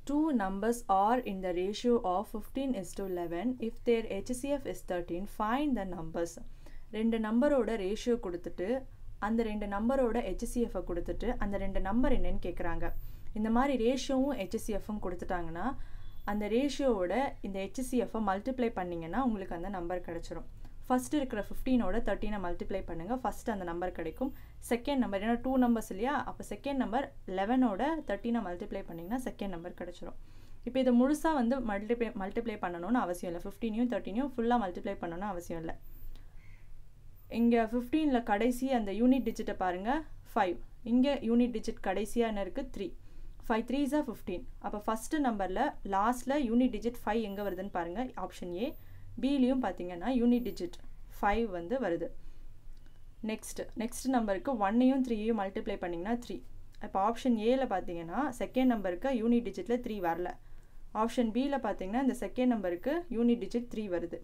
two numbers are in the ratio of 15:11. If their HCF is 13, find the numbers. ரெண்டு நம்பரோட ratio கொடுத்துட்டு அந்த ரெண்டு நம்பரோட HCF கொடுத்துட்டு அந்த ரெண்டு நம்பர் என்னன்னு கேட்குறாங்க. இந்த மாதிரி ரேஷியோவும் HCFும் கொடுத்துட்டாங்கன்னா அந்த ரேஷியோவோட இந்த HCF மல்டிப்ளை பண்ணிங்கன்னா உங்களுக்கு அந்த நம்பர் கிடச்சிரும். ஃபஸ்ட்டு இருக்கிற 15ஓட 13 மல்டிப்ளை பண்ணுங்கள், ஃபஸ்ட்டு அந்த நம்பர் கிடைக்கும். செகண்ட் நம்பர் ஏன்னா 2 நம்பர்ஸ் இல்லையா, அப்போ செகண்ட் நம்பர் 11ஓட 13 மல்டிப்ளை பண்ணிங்கன்னா செகண்ட் நம்பர் கிடச்சிரும். இப்போ இதை முழுசாக வந்து மல்டிப்ளை பண்ணணும்னு அவசியம் இல்லை. 15யும் 13யும் ஃபுல்லாக மல்டிப்ளை பண்ணணும்னு அவசியம் இல்லை. இங்கே 15ல் கடைசி அந்த யூனிட் டிஜிட்டை பாருங்கள் 5, இங்கே யூனிட் டிஜிட் கடைசியாக என்ன இருக்குது 3, 5 3s are 15. அப்போ ஃபஸ்ட்டு நம்பரில் லாஸ்ட்டில் யூனிட் டிஜிட் 5 எங்கே வருதுன்னு பாருங்கள், ஆப்ஷன் ஏ. பிலையும் பார்த்தீங்கன்னா யூனிட் டிஜிட் 5 வந்து வருது. நெக்ஸ்ட் நம்பருக்கு 1ஐயும் 3ஐயும் மல்டிப்ளை பண்ணிங்கன்னா 3. இப்போ ஆப்ஷன் ஏல பார்த்தீங்கன்னா செகண்ட் நம்பருக்கு யூனிட் டிஜிட்டில் 3 வரல. ஆப்ஷன் பியில் பார்த்தீங்கன்னா இந்த செகண்ட் நம்பருக்கு யூனிட் டிஜிட் 3 வருது.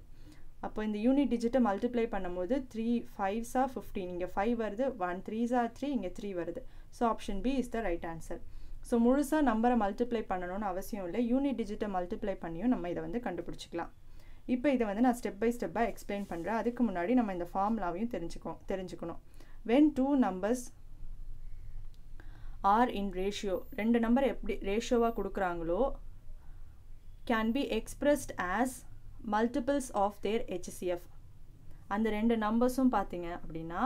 அப்போ இந்த யூனிட் டிஜிட்டை மல்டிப்ளை பண்ணும்போது 3 5s are 15, இங்கே 5 வருது, 1 3s are 3, இங்கே 3 வருது. So option B is the right answer. So முழுசாக நம்பரை மல்டிப்ளை பண்ணணும்னு அவசியம் இல்லை, யூனிட் டிஜிட்டை மல்டிப்ளை பண்ணியும் நம்ம இதை வந்து கண்டுபிடிச்சிக்கலாம். இப்போ இதை வந்து நான் ஸ்டெப் பை ஸ்டெப்பாக எக்ஸ்பிளைன் பண்ணுறேன். அதுக்கு முன்னாடி நம்ம இந்த ஃபார்முலாவையும் தெரிஞ்சுக்கணும். when two numbers are in ratio, ரெண்டு நம்பர் எப்படி ரேஷியோவாக கொடுக்குறாங்களோ can be expressed as multiples of their HCF. அந்த ரெண்டு நம்பர்ஸும் பார்த்தீங்க அப்படின்னா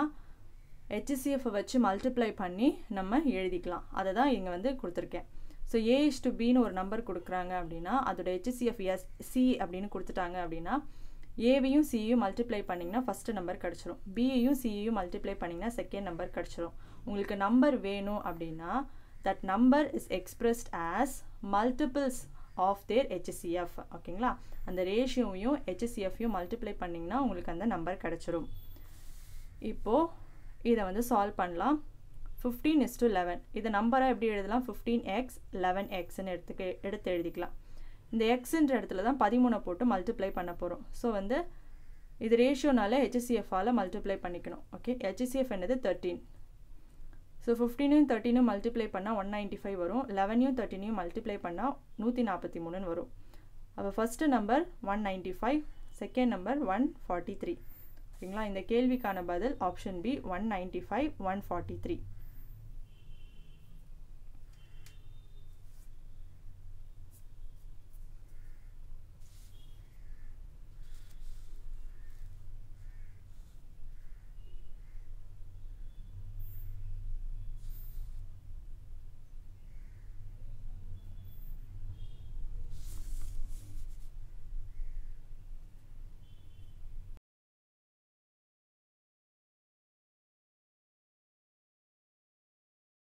HCF வச்சு மல்டிப்ளை பண்ணி நம்ம எழுதிக்கலாம். அதை தான் இங்கே வந்து கொடுத்துருக்கேன். ஸோ A:Bன்னு ஒரு நம்பர் கொடுக்குறாங்க அப்படின்னா அதோட HCF C அப்படின்னு கொடுத்துட்டாங்க அப்படின்னா ஏவையும் சியையும் மல்டிப்ளை பண்ணிங்கன்னா ஃபஸ்ட்டு நம்பர் கிடச்சிரும், பியையும் சியையும் மல்டிப்ளை பண்ணிங்கன்னா செகண்ட் நம்பர் கிடச்சிரும். உங்களுக்கு நம்பர் வேணும் அப்படின்னா that number is expressed as multiples of their HCF. ஓகேங்களா, அந்த ரேஷியோவையும் HCFையும் மல்டிப்ளை பண்ணிங்கன்னா உங்களுக்கு அந்த நம்பர் கிடச்சிரும். இப்போது இதை வந்து சால்வ் பண்ணலாம். 15:11 இதை நம்பராக எப்படி எழுதலாம், 15x 11xன்னு எடுத்து எழுதிக்கலாம். இந்த எக்ஸுன்ற இடத்துல தான் 13 போட்டு மல்டிப்ளை பண்ண போகிறோம். ஸோ வந்து இது ரேஷியோனால HCFால் மல்டிப்ளை பண்ணிக்கணும். ஓகே, HCF என்னது 13. ஸோ 15யும் 13யும் மல்டிப்ளை பண்ணால் 195 வரும், 11யும் 13யும் மல்டிப்ளை பண்ணால் 143ன்னு வரும். அப்போ ஃபஸ்ட்டு நம்பர் 195, செகண்ட் நம்பர் 143. ஓகேங்களா, இந்த கேள்விக்கான பதில் ஆப்ஷன் பி 195 143.